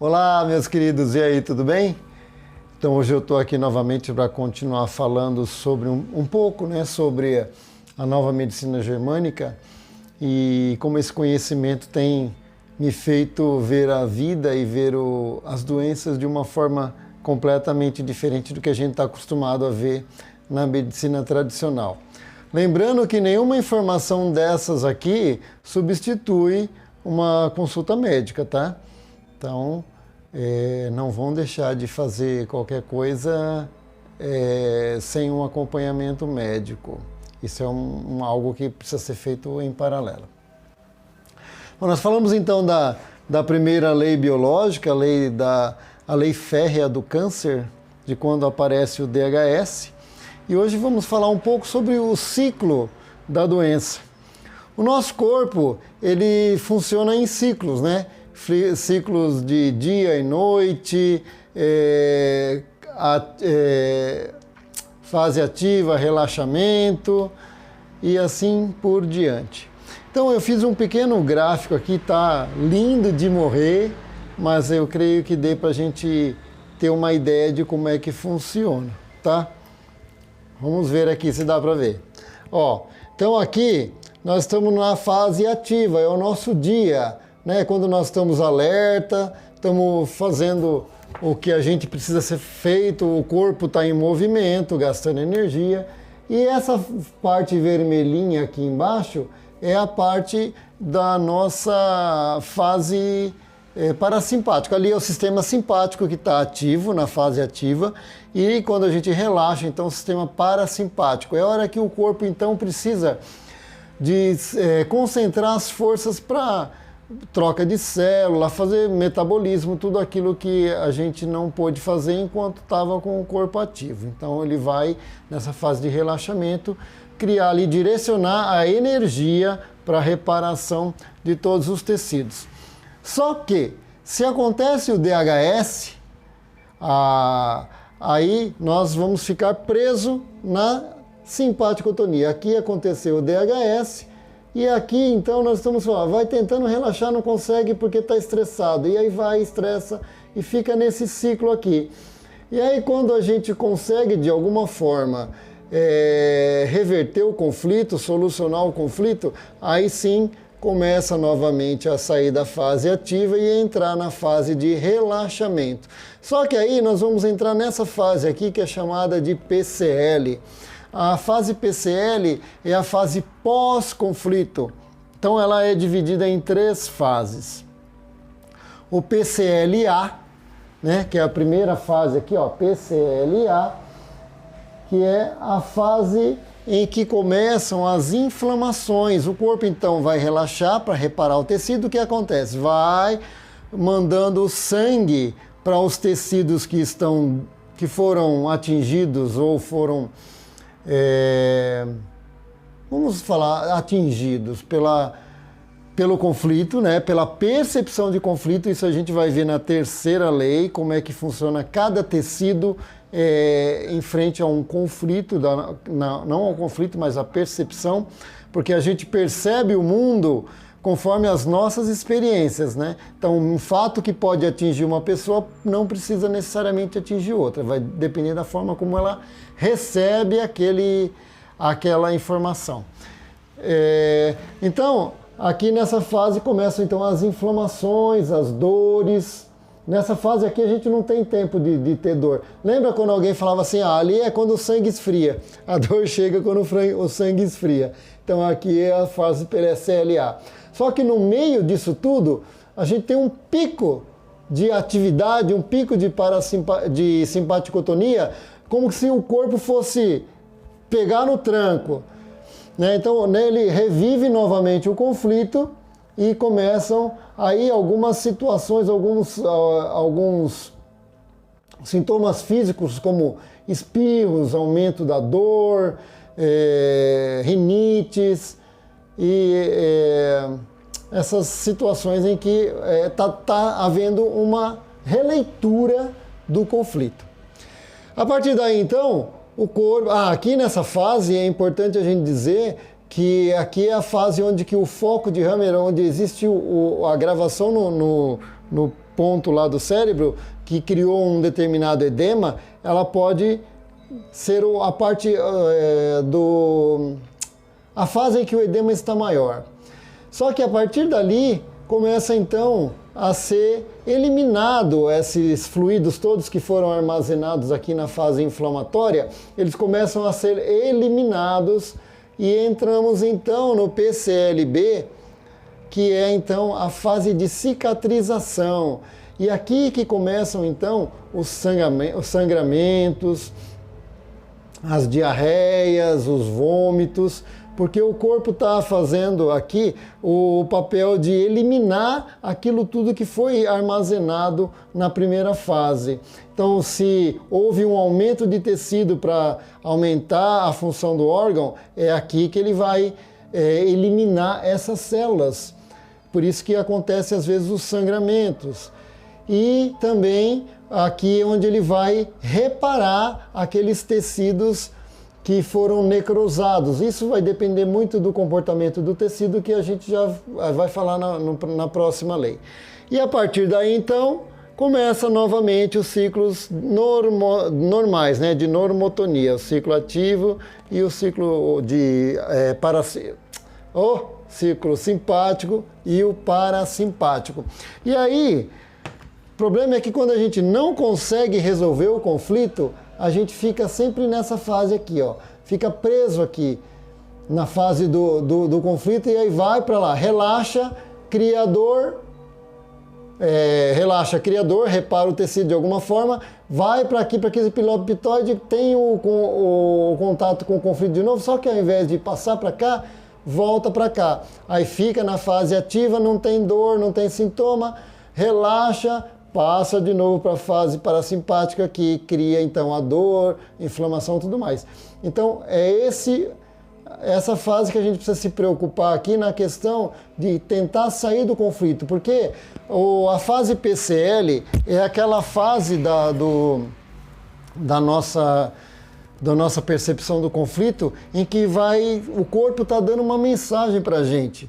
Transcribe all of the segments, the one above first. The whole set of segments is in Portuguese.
Olá, meus queridos, e aí, tudo bem? Então hoje eu estou aqui novamente para continuar falando sobre um pouco, né, sobre a nova medicina germânica e como esse conhecimento tem me feito ver a vida e ver as doenças de uma forma completamente diferente do que a gente está acostumado a ver na medicina tradicional. Lembrando que nenhuma informação dessas aqui substitui uma consulta médica, tá? Então, não vão deixar de fazer qualquer coisa sem um acompanhamento médico. Isso é algo que precisa ser feito em paralelo. Bom, nós falamos então da primeira lei biológica, a lei férrea do câncer, de quando aparece o DHS. E hoje vamos falar um pouco sobre o ciclo da doença. O nosso corpo, ele funciona em ciclos, né? Ciclos de dia e noite, fase ativa, relaxamento e assim por diante. Então eu fiz um pequeno gráfico aqui, tá lindo de morrer, mas eu creio que dê para a gente ter uma ideia de como é que funciona, tá? Vamos ver aqui se dá para ver. Ó, então aqui nós estamos na fase ativa, é o nosso dia, né? Quando nós estamos alerta, estamos fazendo o que a gente precisa ser feito, o corpo está em movimento, gastando energia. E essa parte vermelhinha aqui embaixo é a parte da nossa fase parasimpática. Ali é o sistema simpático que está ativo, na fase ativa, e quando a gente relaxa, então o sistema parasimpático. É a hora que o corpo então precisa de concentrar as forças para troca de célula, fazer metabolismo, tudo aquilo que a gente não pôde fazer enquanto estava com o corpo ativo. Então ele vai, nessa fase de relaxamento, criar ali, direcionar a energia para a reparação de todos os tecidos. Só que, se acontece o DHS, aí nós vamos ficar presos na simpaticotonia. Aqui aconteceu o DHS, e aqui, então, nós estamos falando, vai tentando relaxar, não consegue porque está estressado. E aí vai, estressa e fica nesse ciclo aqui. E aí, quando a gente consegue, de alguma forma, reverter o conflito, solucionar o conflito, aí sim começa novamente a sair da fase ativa e entrar na fase de relaxamento. Só que aí nós vamos entrar nessa fase aqui que é chamada de PCL. A fase PCL é a fase pós-conflito. Então ela é dividida em 3 fases. O PCLA, né, que é a primeira fase aqui, ó, PCLA, que é a fase em que começam as inflamações. O corpo então vai relaxar para reparar o tecido. O que acontece? Vai mandando sangue para os tecidos que foram atingidos ou foram vamos falar atingidos pelo conflito, né? Pela percepção de conflito. Isso a gente vai ver na terceira lei, como é que funciona cada tecido em frente a um conflito, não ao conflito, mas à percepção, porque a gente percebe o mundo conforme as nossas experiências, né? Então, um fato que pode atingir uma pessoa não precisa necessariamente atingir outra, vai depender da forma como ela recebe aquela informação. Então, aqui nessa fase começam então as inflamações, as dores. Nessa fase aqui a gente não tem tempo de ter dor. Lembra quando alguém falava assim, ali é quando o sangue esfria, a dor chega quando o sangue esfria. Então aqui é a fase PCLA. Só que no meio disso tudo, a gente tem um pico de atividade, um pico de simpaticotonia, como se o corpo fosse pegar no tranco, né? Então ele revive novamente o conflito e começam aí algumas situações, alguns sintomas físicos como espirros, aumento da dor, rinites e essas situações em que tá havendo uma releitura do conflito. A partir daí, então, o corpo... aqui nessa fase é importante a gente dizer que aqui é a fase onde que o foco de Hammer, onde existe a gravação ponto lá do cérebro que criou um determinado edema, ela pode ser a parte a fase em que o edema está maior. Só que a partir dali começa então a ser eliminado esses fluidos todos que foram armazenados aqui na fase inflamatória, eles começam a ser eliminados e entramos então no PCLB, que é então a fase de cicatrização. E aqui que começam então os sangramentos, as diarreias, os vômitos, porque o corpo está fazendo aqui o papel de eliminar aquilo tudo que foi armazenado na primeira fase. Então, se houve um aumento de tecido para aumentar a função do órgão, é aqui que ele vai eliminar essas células. Por isso que acontece às vezes os sangramentos. E também aqui onde ele vai reparar aqueles tecidos que foram necrosados. Isso vai depender muito do comportamento do tecido, que a gente já vai falar na próxima lei. E a partir daí, então, começa novamente os ciclos normais, né, de normotonia, o ciclo ativo e o ciclo de ciclo simpático e o parasimpático. E aí, o problema é que quando a gente não consegue resolver o conflito, a gente fica sempre nessa fase aqui, ó. Fica preso aqui na fase do conflito e aí vai para lá. Relaxa, criador, repara o tecido de alguma forma, vai para aqui, para aquele piloto pitoide, tem o contato com o conflito de novo, só que ao invés de passar para cá, volta para cá. Aí fica na fase ativa, não tem dor, não tem sintoma, relaxa, passa de novo para a fase parasimpática, que cria então a dor, inflamação e tudo mais. Então é essa fase que a gente precisa se preocupar aqui na questão de tentar sair do conflito, porque a fase PCL é aquela fase da nossa percepção do conflito em que o corpo está dando uma mensagem para a gente.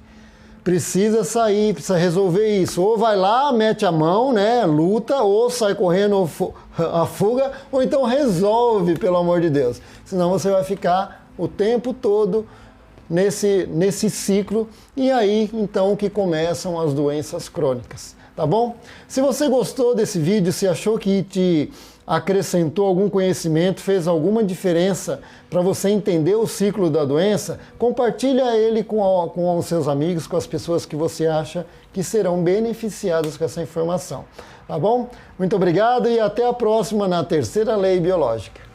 Precisa sair, precisa resolver isso. Ou vai lá, mete a mão, né, luta, ou sai correndo a fuga, ou então resolve, pelo amor de Deus. Senão você vai ficar o tempo todo nesse ciclo, e aí então que começam as doenças crônicas, tá bom? Se você gostou desse vídeo, se achou que te acrescentou algum conhecimento, fez alguma diferença para você entender o ciclo da doença, compartilha ele com os seus amigos, com as pessoas que você acha que serão beneficiadas com essa informação, tá bom? Muito obrigado e até a próxima na Terceira Lei Biológica.